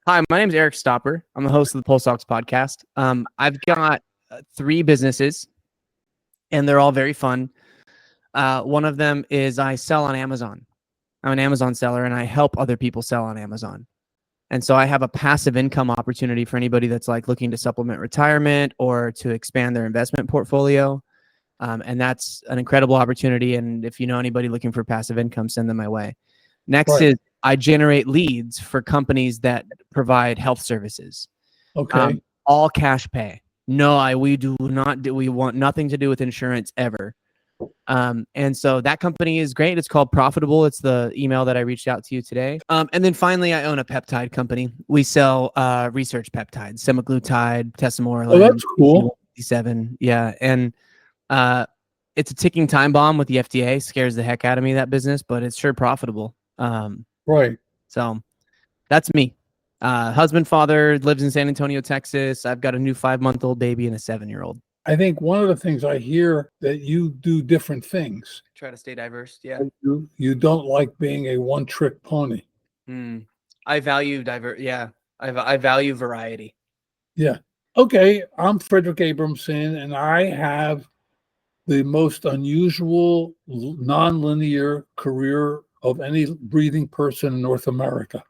Hi, my name is Eric Stopper. I'm the host of the Postdocs podcast. I've got three businesses, and they're all very fun. One of them is I sell on Amazon. I'm an Amazon seller, and I help other people sell on Amazon. And so I have a passive income opportunity for anybody that's like looking to supplement retirement or to expand their investment portfolio. And that's an incredible opportunity. And if you know anybody looking for passive income, send them my way. Next is I generate leads for companies that provide health services. Okay. All cash pay. No, we want nothing to do with insurance ever. And so that company is great. It's called Profitable. It's the email that I reached out to you today. And then finally, I own a peptide company. We sell research peptides, semaglutide, tesamorelin. Oh, that's cool. 57. Yeah. And it's a ticking time bomb with the FDA. Scares the heck out of me, that business, but it's sure profitable. Right. So that's me. Husband, father, lives in San Antonio, Texas. I've got a new 5-month-old baby and a 7-year-old. I think one of the things I hear that you do different things. Try to stay diverse. Yeah. You don't like being a one-trick pony. I value Yeah. I value variety. Yeah. Okay. I'm Frederick Abramson, and I have the most unusual nonlinear career of any breathing person in North America.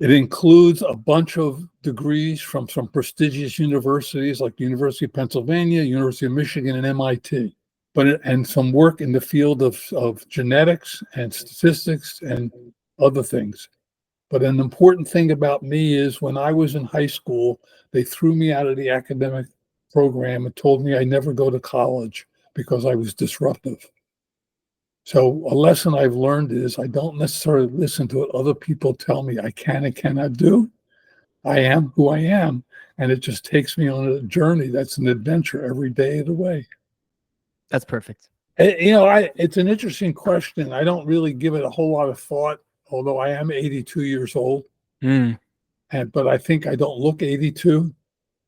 It includes a bunch of degrees from some prestigious universities like the University of Pennsylvania, University of Michigan, and MIT, and some work in the field of genetics and statistics and other things. But an important thing about me is when I was in high school, they threw me out of the academic program and told me I never go to college because I was disruptive. So a lesson I've learned is I don't necessarily listen to what other people tell me I can and cannot do. I am who I am, and it just takes me on a journey that's an adventure every day of the way. That's perfect. It's an interesting question. I don't really give it a whole lot of thought, although I am 82 years old. But I think I don't look 82.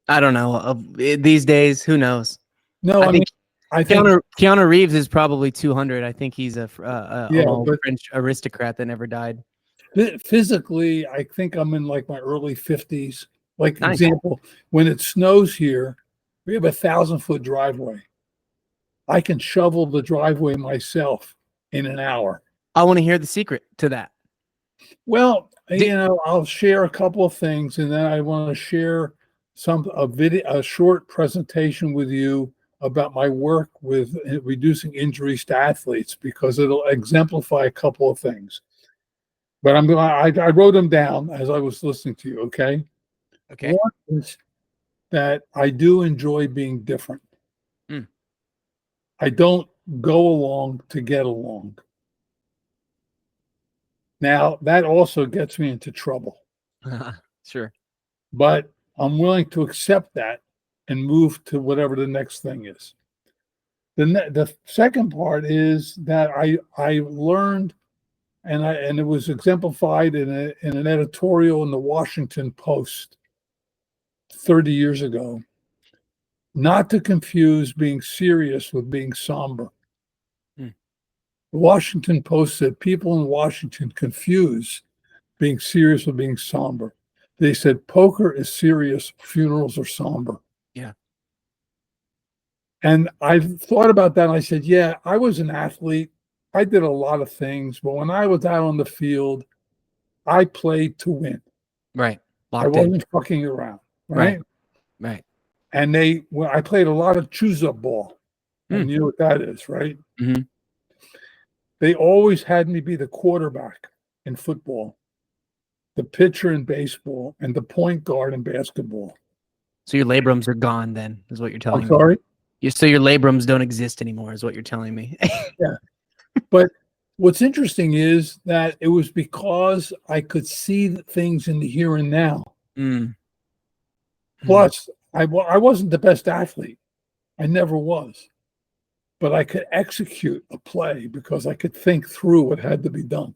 I don't know. These days, who knows? No, I think Keanu Reeves is probably 200. I think he's a French aristocrat that never died. Physically, I think I'm in like my early 50s. Like, nice. Example, when it snows here, we have a 1,000-foot driveway. I can shovel the driveway myself in an hour. I want to hear the secret to that. Well, I'll share a couple of things, and then I want to share a short presentation with you about my work with reducing injuries to athletes, because it'll exemplify a couple of things. But I wrote them down as I was listening to you. Okay. Okay. One is that I do enjoy being different. I don't go along to get along. Now, that also gets me into trouble. Sure. But I'm willing to accept that and move to whatever the next thing is. The second part is that I learned, and it was exemplified in an editorial in the Washington Post 30 years ago, not to confuse being serious with being somber. The Washington Post said people in Washington confuse being serious with being somber. They said poker is serious, funerals are somber. Yeah. And I thought about that, and I said, yeah, I was an athlete. I did a lot of things, but when I was out on the field, I played to win. Right. I wasn't fucking around. Right. And I played a lot of choose-up ball. And you know what that is, right? Mm-hmm. They always had me be the quarterback in football, the pitcher in baseball, and the point guard in basketball. So your labrums are gone then, is what you're telling me. I'm sorry? So your labrums don't exist anymore, is what you're telling me. Yeah. But what's interesting is that it was because I could see things in the here and now. Plus, I wasn't the best athlete. I never was. But I could execute a play because I could think through what had to be done.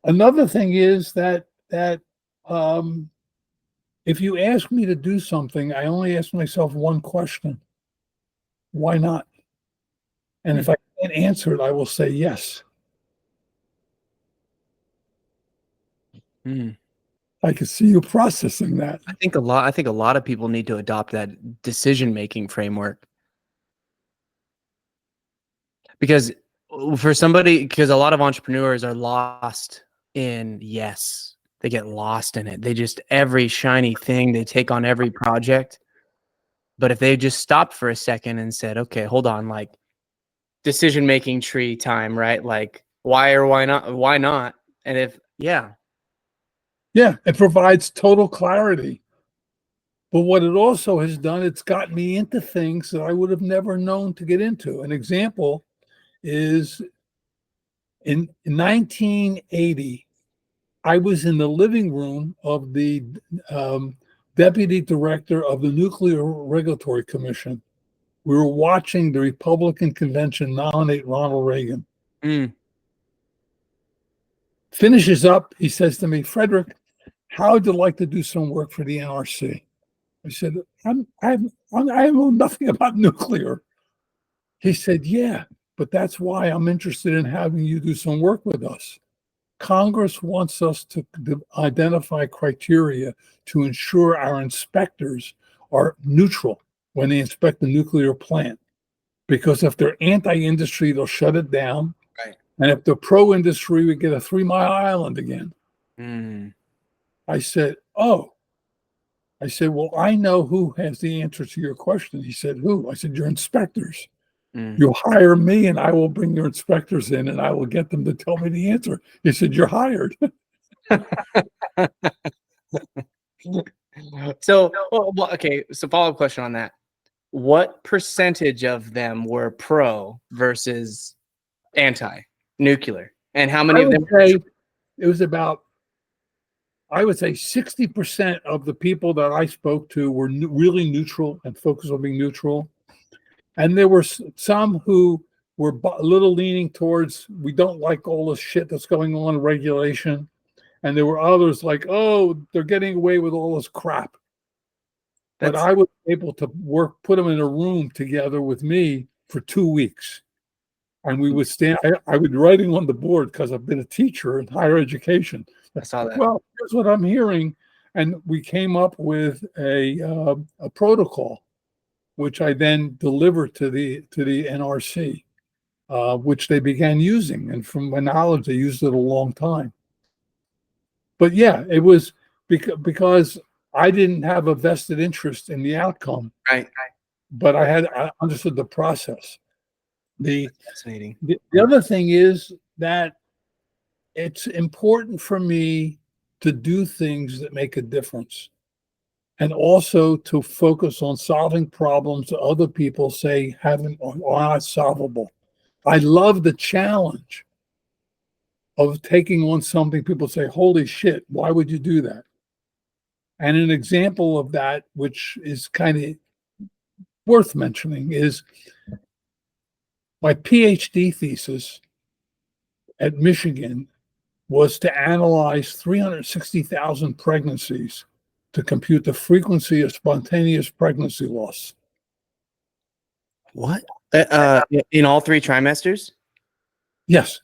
Another thing is that if you ask me to do something, I only ask myself one question: why not? And if I can't answer it, I will say yes. I could see you processing that. I think a lot of people need to adopt that decision-making framework. Because because a lot of entrepreneurs are lost in yes. They get lost in it. They just, every shiny thing, they take on every project. But if they just stopped for a second and said, okay, hold on, like decision-making tree time, right? Like why or why not? Why not? And Yeah, it provides total clarity. But what it also has done, it's got me into things that I would have never known to get into. An example is in 1980, I was in the living room of the deputy director of the Nuclear Regulatory Commission. We were watching the Republican convention nominate Ronald Reagan. Finishes up, he says to me, Frederick, how would you like to do some work for the NRC? I said, I know nothing about nuclear. He said, yeah, but that's why I'm interested in having you do some work with us. Congress wants us to identify criteria to ensure our inspectors are neutral when they inspect the nuclear plant. Because if they're anti-industry, they'll shut it down. Right. And if they're pro-industry, we get a 3 Mile Island again. I said, oh. I said, well, I know who has the answer to your question. He said, who? I said, your inspectors. You hire me and I will bring your inspectors in and I will get them to tell me the answer. He said, you're hired. So, okay. So follow-up question on that. What percentage of them were pro versus anti-nuclear? And how many of them? It was about, I would say 60% of the people that I spoke to were really neutral and focused on being neutral. And there were some who were a little leaning towards, we don't like all this shit that's going on in regulation. And there were others like, oh, they're getting away with all this crap. But I was able to put them in a room together with me for 2 weeks. And we would I would be writing on the board because I've been a teacher in higher education. I saw that. Well, here's what I'm hearing. And we came up with a protocol, which I then delivered to the NRC, which they began using. And from my knowledge, they used it a long time. But yeah, it was because I didn't have a vested interest in the outcome. Right. But I understood the process. Fascinating. The other thing is that it's important for me to do things that make a difference. And also to focus on solving problems that other people say are not solvable. I love the challenge of taking on something people say, holy shit, why would you do that? And an example of that, which is kind of worth mentioning, is my PhD thesis at Michigan was to analyze 360,000 pregnancies to compute the frequency of spontaneous pregnancy loss. What? In all 3 trimesters? Yes.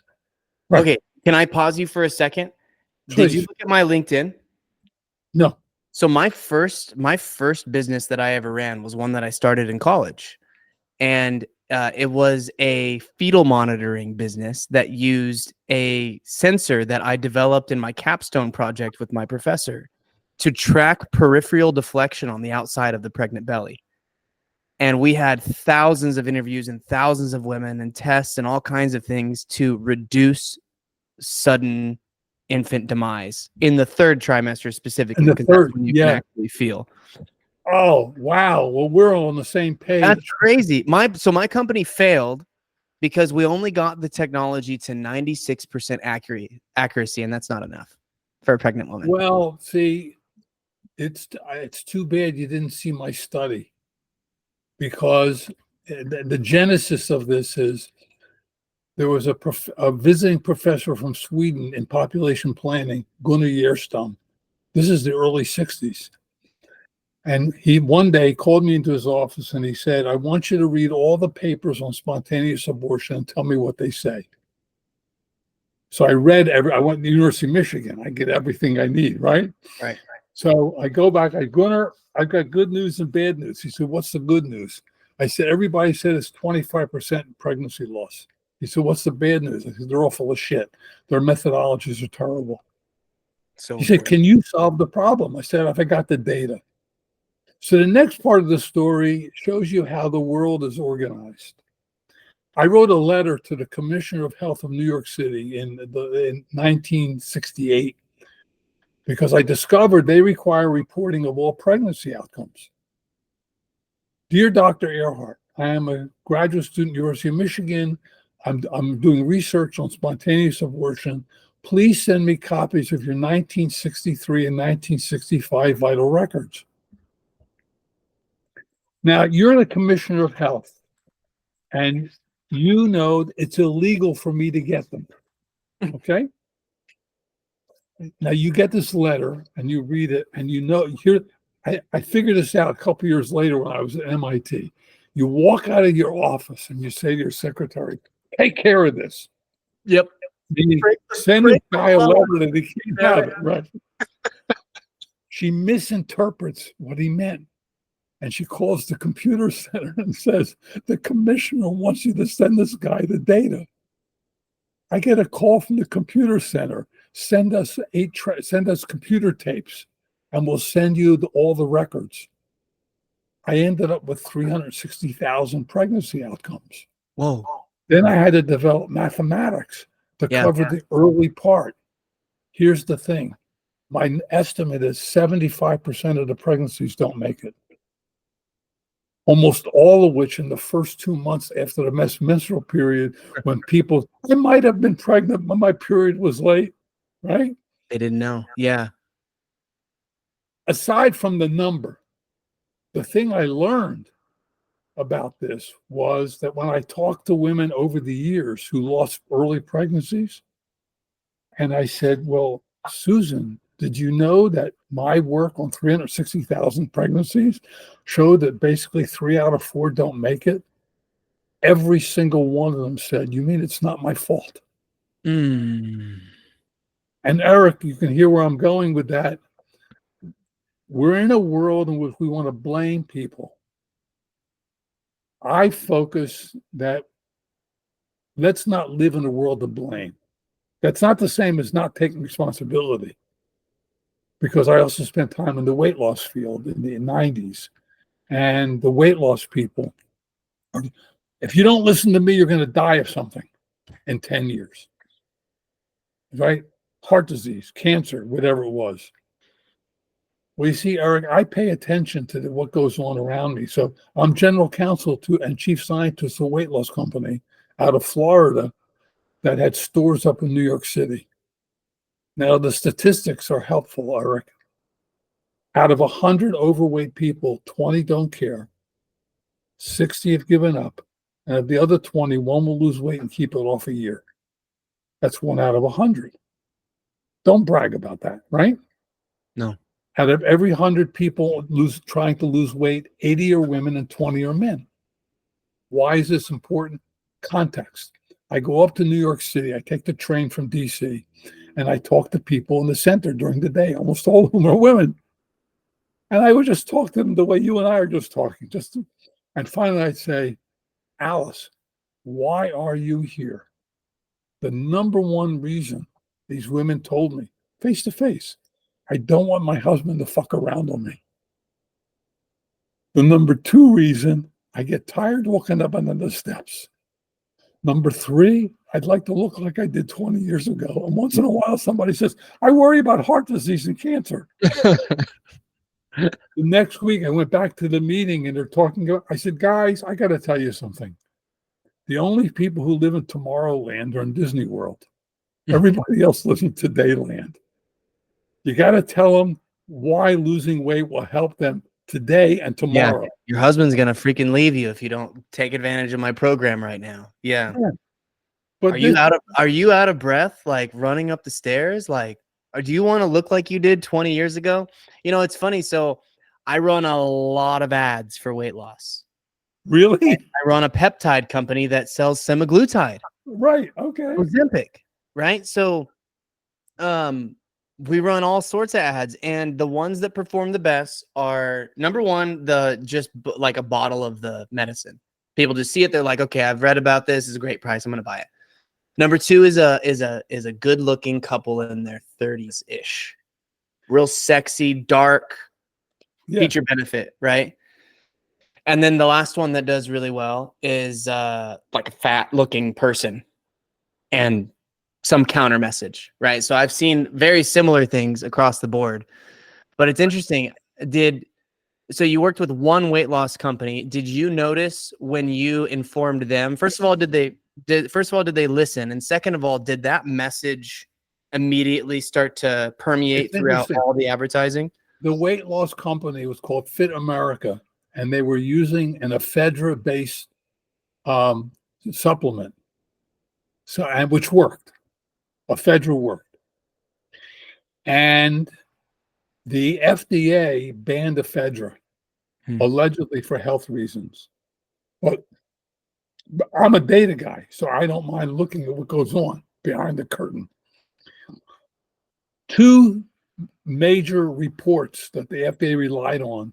Right. Okay. Can I pause you for a second? Please. Did you look at my LinkedIn? No. So my first business that I ever ran was one that I started in college. And it was a fetal monitoring business that used a sensor that I developed in my capstone project with my professor to track peripheral deflection on the outside of the pregnant belly. And we had thousands of interviews and thousands of women and tests and all kinds of things to reduce sudden infant demise in the 3rd trimester specifically, because that's when you can actually feel. Oh, wow. Well, we're all on the same page. That's crazy. So my company failed because we only got the technology to 96% accuracy, and that's not enough for a pregnant woman. Well, see, it's too bad you didn't see my study, because the genesis of this is there was a visiting professor from Sweden in population planning, Gunnar Gjerstam. This is the early 60s. And he one day called me into his office and he said, I want you to read all the papers on spontaneous abortion and tell me what they say. So I went to the University of Michigan. I get everything I need, right? Right. So I go back, Gunnar, I've got good news and bad news. He said, what's the good news? I said, everybody said it's 25% pregnancy loss. He said, what's the bad news? I said, they're all full of shit. Their methodologies are terrible. So He said, important. can you solve the problem? I said, if I got the data. So the next part of the story shows you how the world is organized. I wrote a letter to the Commissioner of Health of New York City in 1968 because I discovered they require reporting of all pregnancy outcomes. Dear Dr. Earhart, I am a graduate student at the University of Michigan. I'm doing research on spontaneous abortion. Please send me copies of your 1963 and 1965 vital records. Now, you're the Commissioner of Health, and you know it's illegal for me to get them. Okay? Now you get this letter and you read it, and you know, here I figured this out a couple years later when I was at MIT. You walk out of your office and you say to your secretary, take care of this. Yep. Meaning, send this guy a letter that he can't have it, right? She misinterprets what he meant. And she calls the computer center and says, the commissioner wants you to send this guy the data. I get a call from the computer center. Send us computer tapes, and we'll send you all the records. I ended up with 360,000 pregnancy outcomes. Whoa. Then I had to develop mathematics to cover the early part. Here's the thing. My estimate is 75% of the pregnancies don't make it. Almost all of which in the first 2 months after the menstrual period, when people, I might have been pregnant, but my period was late, right? They didn't know. Yeah. Aside from the number, the thing I learned about this was that when I talked to women over the years who lost early pregnancies, and I said, well, Susan, did you know that my work on 360,000 pregnancies showed that basically 3 out of 4 don't make it? Every single one of them said, you mean it's not my fault? Mm. And Eric, you can hear where I'm going with that. We're in a world in which we want to blame people. I focus that let's not live in a world of blame. That's not the same as not taking responsibility. Because I also spent time in the weight loss field in the 90s. And the weight loss people, if you don't listen to me, you're going to die of something in 10 years. Right? Heart disease, cancer, whatever it was. Well, you see, Eric, I pay attention to what goes on around me. So I'm general counsel to and chief scientist of a weight loss company out of Florida that had stores up in New York City. Now, the statistics are helpful, Eric. Out of 100 overweight people, 20 don't care. 60 have given up. And of the other 20, one will lose weight and keep it off a year. That's 1 out of 100. Don't brag about that, right? No. Out of every 100 people trying to lose weight, 80 are women and 20 are men. Why is this important? Context. I go up to New York City. I take the train from DC, and I talk to people in the center during the day. Almost all of them are women. And I would just talk to them the way you and I are just talking. And finally I'd say, Alice, why are you here? The number one reason these women told me, face to face, I don't want my husband to fuck around on me. The number 2 reason, I get tired walking up and down the steps. Number 3, I'd like to look like I did 20 years ago. And once in a while, somebody says, I worry about heart disease and cancer. The next week, I went back to the meeting and they're talking. I said, guys, I got to tell you something. The only people who live in Tomorrowland are in Disney World. Everybody else lives in Todayland. You got to tell them why losing weight will help them today and tomorrow. Yeah. Your husband's going to freaking leave you if you don't take advantage of my program right now. Yeah. But are you out of breath, like running up the stairs? Like, or do you want to look like you did 20 years ago? You know, it's funny. So I run a lot of ads for weight loss. Really? I run a peptide company that sells semaglutide. Right. Okay. Ozempic. right? So we run all sorts of ads, and the ones that perform the best are, number one, like a bottle of the medicine. People just see it, they're like, okay, I've read about this, it's a great price, I'm gonna buy it. Number two is a good looking couple in their 30s ish, real sexy, dark, feature benefit, right? And then the last one that does really well is like a fat looking person and some counter message, right? So I've seen very similar things across the board, but it's interesting. So you worked with one weight loss company. Did you notice when you informed them, first of all, did they listen? And second of all, did that message immediately start to permeate throughout all the advertising? The weight loss company was called Fit America, and they were using an ephedra-based supplement, which worked. Ephedra worked, and the FDA banned ephedra, allegedly for health reasons. But I'm a data guy, so I don't mind looking at what goes on behind the curtain. Two major reports that the FDA relied on.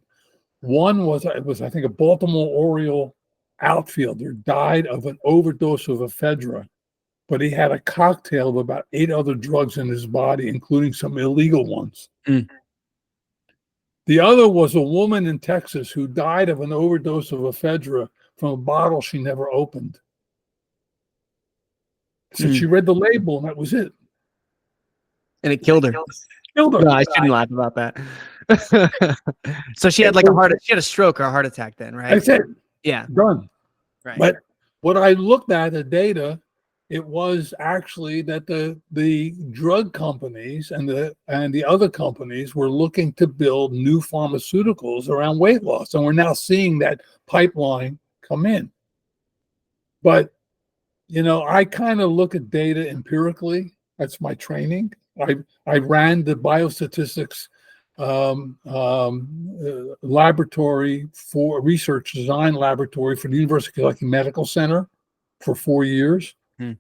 One was I think a Baltimore Oriole outfielder died of an overdose of ephedra, but he had a cocktail of about 8 other drugs in his body, including some illegal ones. The other was a woman in Texas who died of an overdose of ephedra from a bottle she never opened. So she read the label, and that was it. And it killed her. Killed her. No, I shouldn't laugh about that. So she had a stroke or a heart attack then, right? I said, yeah, done. Right. But what I looked at the data, it was actually that the drug companies and the other companies were looking to build new pharmaceuticals around weight loss, and we're now seeing that pipeline come in. But I kind of look at data empirically. That's my training. I ran the biostatistics laboratory for research design laboratory for the University of Kentucky Medical Center for 4 years. And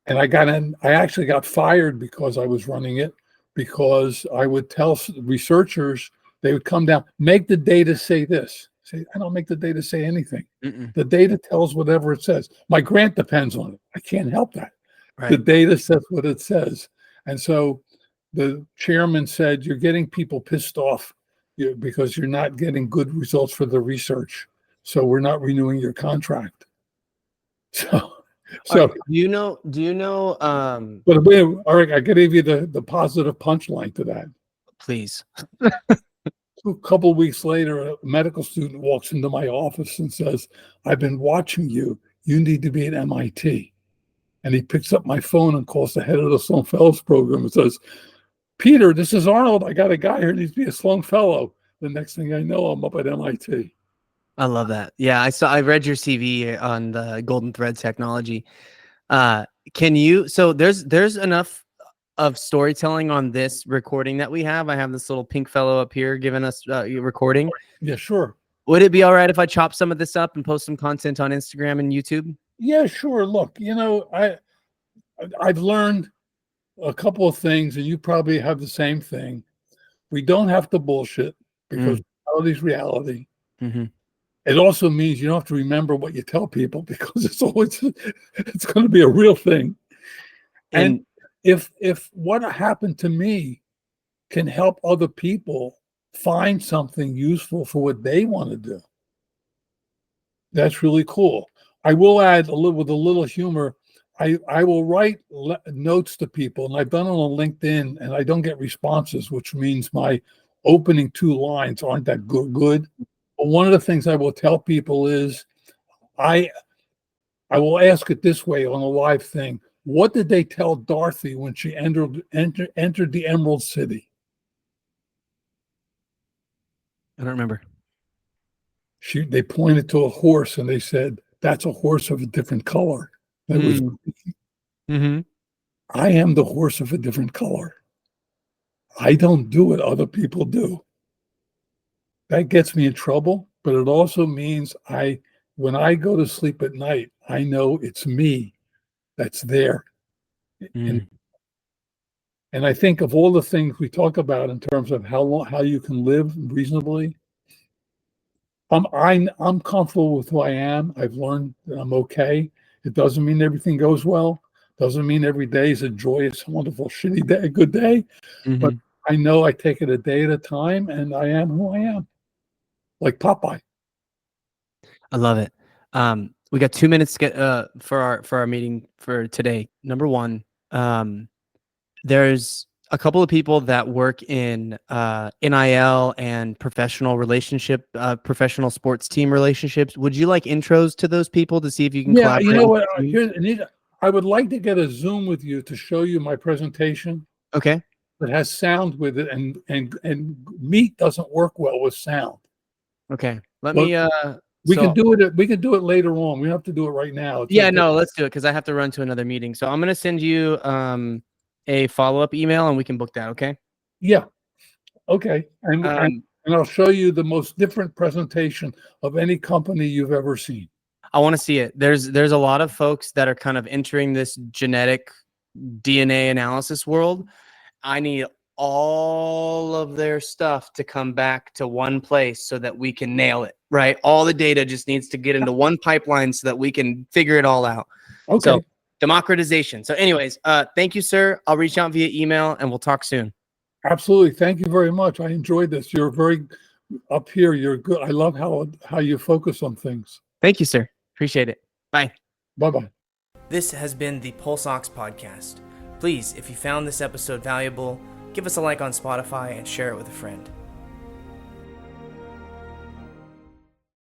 I actually got fired because I was running it, because I would tell researchers, they would come down, make the data say this. Say, I don't make the data say anything. The data tells whatever it says. My grant depends on it. I can't help that. Right. The data says what it says. And so the chairman said, you're getting people pissed off because you're not getting good results for the research. So we're not renewing your contract. So do you know but wait, all right, I gave you the positive punchline to that. Please. A couple of weeks later, a medical student walks into my office and says, I've been watching you. You need to be at MIT. And he picks up my phone and calls the head of the Sloan Fellows program and says, Peter, this is Arnold. I got a guy here who needs to be a Sloan Fellow. The next thing I know, I'm up at MIT. I love that. Yeah, I read your CV on the Golden Thread technology. So there's enough of storytelling on this recording that we have. I have this little pink fellow up here giving us recording. Yeah, sure. Would it be all right if I chop some of this up and post some content on Instagram and YouTube? Yeah, sure. Look, I've learned a couple of things, and you probably have the same thing. We don't have to bullshit, because reality is reality. It also means you don't have to remember what you tell people, because it's going to be a real thing. And if what happened to me can help other people find something useful for what they want to do, that's really cool. I will add with a little humor. I will write notes to people, and I've done it on LinkedIn, and I don't get responses, which means my opening 2 lines aren't that good. But one of the things I will tell people is, I will ask it this way on a live thing. What did they tell Dorothy when she entered the Emerald City? I don't remember. They pointed to a horse, and they said, that's a horse of a different color. That was, I am the horse of a different color. I don't do what other people do. That gets me in trouble, but it also means when I go to sleep at night, I know it's me that's there in And I think of all the things we talk about in terms of how you can live reasonably, I'm comfortable with who I am. I've learned that I'm okay. It doesn't mean everything goes well. Doesn't mean every day is a joyous, wonderful, shitty day, a good day. But I know I take it a day at a time, and I am who I am, like Popeye. I love it. We got 2 minutes to get for our meeting for today. Number one, there's a couple of people that work in NIL and professional sports team relationships. Would you like intros to those people to see if you can Yeah, you collaborate? know what? Here's, Anita, I would like to get a Zoom with you to show you my presentation Okay. that has sound with it, and meat doesn't work well with sound. Okay. Let But me we can do it. We can do it later on. We don't have to do it right now. It's yeah, okay. no, let's do it because I have to run to another meeting. So I'm gonna send you a follow-up email and we can book that, okay? Yeah. Okay. And I'll show you the most different presentation of any company you've ever seen. I want to see it. There's a lot of folks that are kind of entering this genetic DNA analysis world. I need all of their stuff to come back to one place so that we can nail it, right? All the data just needs to get into one pipeline so that we can figure it all out. Okay. So democratization. So anyways, thank you, sir. I'll reach out via email and we'll talk soon. Absolutely. Thank you very much. I enjoyed this. You're very up here. You're good. I love how you focus on things. Thank you, sir. Appreciate it. Bye. Bye-bye. This has been the Postdocs podcast. Please, if you found this episode valuable, give us a like on Spotify and share it with a friend.